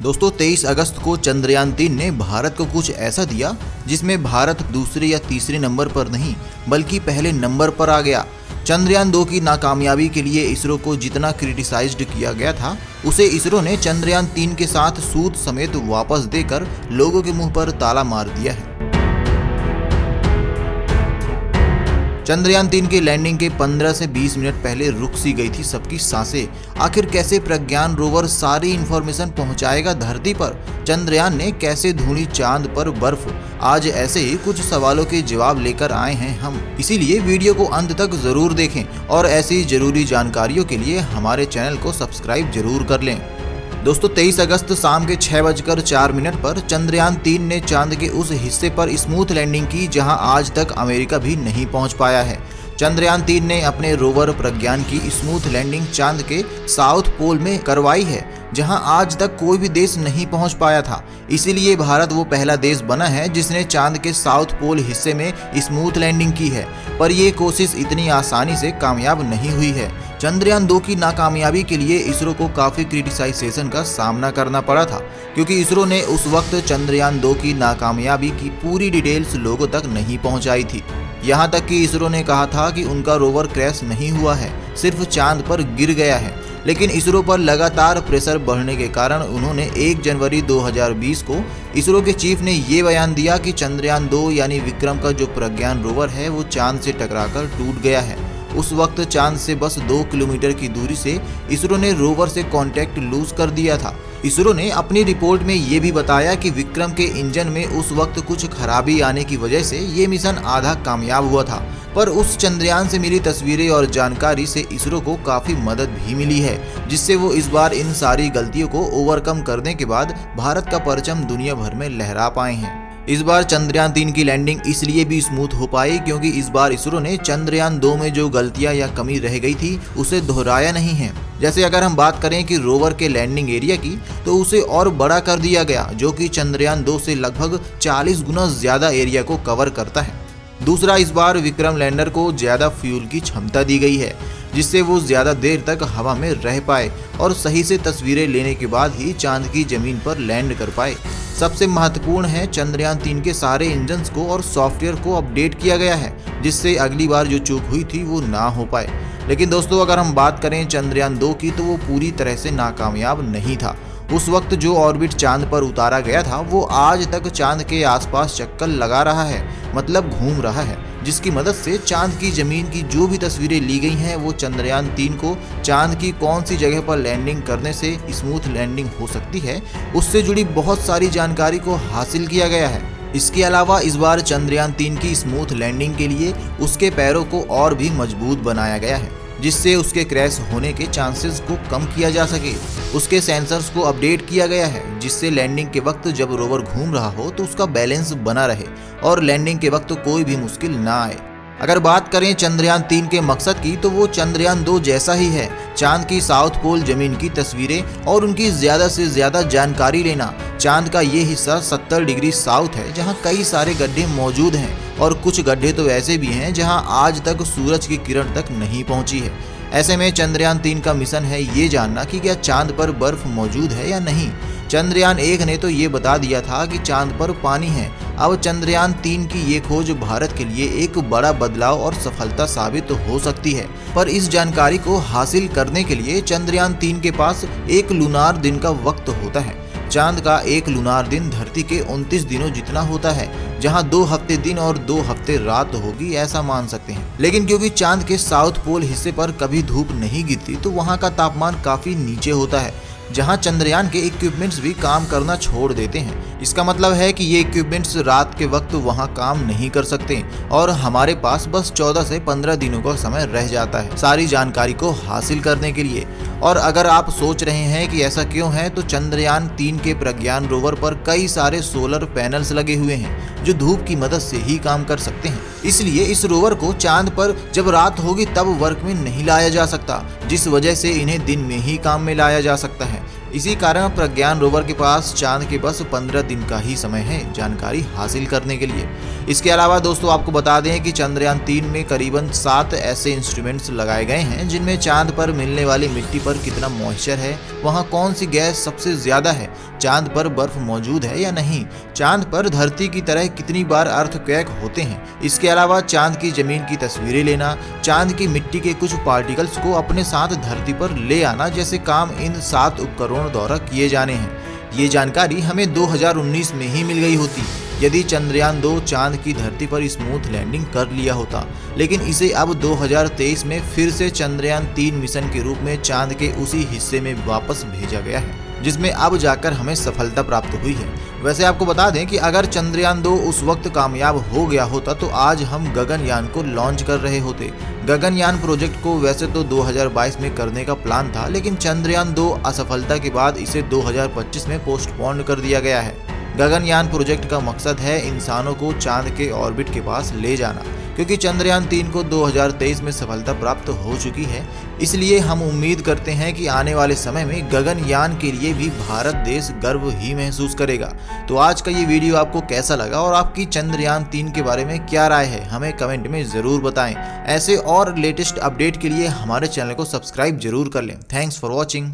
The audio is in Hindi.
दोस्तों 23 अगस्त को चंद्रयान 3 ने भारत को कुछ ऐसा दिया जिसमें भारत दूसरे या तीसरे नंबर पर नहीं बल्कि पहले नंबर पर आ गया। चंद्रयान 2 की नाकामयाबी के लिए इसरो को जितना क्रिटिसाइज्ड किया गया था उसे इसरो ने चंद्रयान 3 के साथ सूद समेत वापस देकर लोगों के मुंह पर ताला मार दिया है। चंद्रयान 3 की लैंडिंग के 15 से 20 मिनट पहले रुक सी गई थी सबकी सांसें। आखिर कैसे प्रज्ञान रोवर सारी इंफॉर्मेशन पहुंचाएगा धरती पर? चंद्रयान ने कैसे ढूंढी चांद पर बर्फ? आज ऐसे ही कुछ सवालों के जवाब लेकर आए हैं हम, इसीलिए वीडियो को अंत तक जरूर देखें और ऐसी जरूरी जानकारियों के लिए हमारे चैनल को सब्सक्राइब जरूर कर लें। दोस्तों 23 अगस्त शाम के 6:04 पर चंद्रयान 3 ने चांद के उस हिस्से पर स्मूथ लैंडिंग की जहां आज तक अमेरिका भी नहीं पहुंच पाया है। चंद्रयान 3 ने अपने रोवर प्रज्ञान की स्मूथ लैंडिंग चांद के साउथ पोल में करवाई है जहां आज तक कोई भी देश नहीं पहुंच पाया था। इसीलिए भारत वो पहला देश बना है जिसने चांद के साउथ पोल हिस्से में स्मूथ लैंडिंग की है। पर ये कोशिश इतनी आसानी से कामयाब नहीं हुई है। चंद्रयान 2 की नाकामयाबी के लिए इसरो को काफ़ी क्रिटिसाइजेशन का सामना करना पड़ा था, क्योंकि इसरो ने उस वक्त चंद्रयान 2 की नाकामयाबी की पूरी डिटेल्स लोगों तक नहीं पहुंचाई थी। यहाँ तक कि इसरो ने कहा था कि उनका रोवर क्रैश नहीं हुआ है, सिर्फ चांद पर गिर गया है। लेकिन इसरो पर लगातार प्रेशर बढ़ने के कारण उन्होंने 1 जनवरी 2020 को इसरो के चीफ ने ये बयान दिया कि चंद्रयान 2 यानी विक्रम का जो प्रज्ञान रोवर है वो चांद से टकराकर टूट गया है। उस वक्त चांद से बस 2 किलोमीटर की दूरी से इसरो ने रोवर से कांटेक्ट लूज कर दिया था। इसरो ने अपनी रिपोर्ट में ये भी बताया कि विक्रम के इंजन में उस वक्त कुछ खराबी आने की वजह से ये मिशन आधा कामयाब हुआ था। पर उस चंद्रयान से मिली तस्वीरें और जानकारी से इसरो को काफ़ी मदद भी मिली है, जिससे वो इस बार इन सारी गलतियों को ओवरकम करने के बाद भारत का परचम दुनिया भर में लहरा पाए हैं। इस बार चंद्रयान 3 की लैंडिंग इसलिए भी स्मूथ हो पाई क्योंकि इस बार इसरो ने चंद्रयान 2 में जो गलतियां या कमी रह गई थी उसे दोहराया नहीं है। जैसे अगर हम बात करें कि रोवर के लैंडिंग एरिया की, तो उसे और बड़ा कर दिया गया जो कि चंद्रयान 2 से लगभग 40 गुना ज्यादा एरिया को कवर करता है। दूसरा, इस बार विक्रम लैंडर को ज्यादा फ्यूल की क्षमता दी गई है जिससे वो ज्यादा देर तक हवा में रह पाए और सही से तस्वीरें लेने के बाद ही चांद की जमीन पर लैंड कर पाए। सबसे महत्वपूर्ण है, चंद्रयान 3 के सारे इंजन्स को और सॉफ्टवेयर को अपडेट किया गया है जिससे अगली बार जो चूक हुई थी वो ना हो पाए। लेकिन दोस्तों अगर हम बात करें चंद्रयान 2 की, तो वो पूरी तरह से नाकामयाब नहीं था। उस वक्त जो ऑर्बिट चांद पर उतारा गया था वो आज तक चांद के आसपास चक्कर लगा रहा है, मतलब घूम रहा है, जिसकी मदद से चांद की जमीन की जो भी तस्वीरें ली गई हैं वो चंद्रयान 3 को चांद की कौन सी जगह पर लैंडिंग करने से स्मूथ लैंडिंग हो सकती है उससे जुड़ी बहुत सारी जानकारी को हासिल किया गया है। इसके अलावा इस बार चंद्रयान 3 की स्मूथ लैंडिंग के लिए उसके पैरों को और भी मजबूत बनाया गया है जिससे उसके क्रैश होने के चांसेस को कम किया जा सके। उसके सेंसर्स को अपडेट किया गया है जिससे लैंडिंग के वक्त जब रोवर घूम रहा हो तो उसका बैलेंस बना रहे और लैंडिंग के वक्त कोई भी मुश्किल ना आए। अगर बात करें चंद्रयान 3 के मकसद की, तो वो चंद्रयान 2 जैसा ही है। चांद की साउथ पोल जमीन की तस्वीरें और उनकी ज्यादा से ज्यादा जानकारी लेना। चांद का ये हिस्सा 70 डिग्री साउथ है जहां कई सारे गड्ढे मौजूद हैं और कुछ गड्ढे तो ऐसे भी हैं जहां आज तक सूरज की किरण तक नहीं पहुंची है। ऐसे में चंद्रयान 3 का मिशन है ये जानना कि क्या चांद पर बर्फ मौजूद है या नहीं। चंद्रयान 1 ने तो ये बता दिया था कि चांद पर पानी है। अब चंद्रयान 3 की ये खोज भारत के लिए एक बड़ा बदलाव और सफलता साबित हो सकती है। पर इस जानकारी को हासिल करने के लिए चंद्रयान 3 के पास एक लूनार दिन का वक्त होता है। चांद का एक लूनार दिन धरती के 29 दिनों जितना होता है, जहां 2 हफ्ते दिन और 2 हफ्ते रात होगी ऐसा मान सकते हैं। लेकिन क्योंकि चांद के साउथ पोल हिस्से पर कभी धूप नहीं गिरती तो वहां का तापमान काफी नीचे होता है, जहां चंद्रयान के इक्विपमेंट्स भी काम करना छोड़ देते हैं। इसका मतलब है कि ये इक्विपमेंट्स रात के वक्त वहां काम नहीं कर सकते और हमारे पास बस 14 से 15 दिनों का समय रह जाता है सारी जानकारी को हासिल करने के लिए। और अगर आप सोच रहे हैं कि ऐसा क्यों है, तो चंद्रयान 3 के प्रज्ञान रोवर पर कई सारे सोलर पैनल्स लगे हुए हैं जो धूप की मदद से ही काम कर सकते हैं। इसलिए इस रोवर को चांद पर जब रात होगी तब वर्क में नहीं लाया जा सकता, जिस वजह से इन्हें दिन में ही काम में लाया जा सकता है। इसी कारण प्रज्ञान रोवर के पास चांद के बस 15 दिन का ही समय है जानकारी हासिल करने के लिए। इसके अलावा दोस्तों आपको बता दें कि चंद्रयान 3 में करीबन 7 ऐसे इंस्ट्रूमेंट्स लगाए गए हैं जिनमें चांद पर मिलने वाली मिट्टी पर कितना मॉइस्चर है, वहां कौन सी गैस सबसे ज्यादा है, चांद पर बर्फ मौजूद है या नहीं, चांद पर धरती की तरह कितनी बार अर्थक्वेक होते हैं। इसके अलावा चांद की जमीन की तस्वीरें लेना, चांद की मिट्टी के कुछ पार्टिकल्स को अपने साथ धरती पर ले आना जैसे काम इन 7 उपकरणों द्वारा किए जाने हैं। ये जानकारी हमें 2019 में ही मिल गई होती यदि चंद्रयान 2 चांद की धरती पर स्मूथ लैंडिंग कर लिया होता, लेकिन इसे अब 2023 में फिर से चंद्रयान 3 मिशन के रूप में चांद के उसी हिस्से में वापस भेजा गया है जिसमें अब जाकर हमें सफलता प्राप्त हुई है। वैसे आपको बता दें कि अगर चंद्रयान 2 उस वक्त कामयाब हो गया होता तो आज हम गगनयान को लॉन्च कर रहे होते। गगनयान प्रोजेक्ट को वैसे तो 2022 में करने का प्लान था, लेकिन चंद्रयान 2 असफलता के बाद इसे 2025 में पोस्टपोन कर दिया गया है। गगनयान प्रोजेक्ट का मकसद है इंसानों को चांद के ऑर्बिट के पास ले जाना, क्योंकि चंद्रयान 3 को 2023 में सफलता प्राप्त हो चुकी है। इसलिए हम उम्मीद करते हैं कि आने वाले समय में गगनयान के लिए भी भारत देश गर्व ही महसूस करेगा। तो आज का ये वीडियो आपको कैसा लगा और आपकी चंद्रयान 3 के बारे में क्या राय है, हमें कमेंट में ज़रूर बताएं। ऐसे और लेटेस्ट अपडेट के लिए हमारे चैनल को सब्सक्राइब जरूर कर लें। Thanks for watching.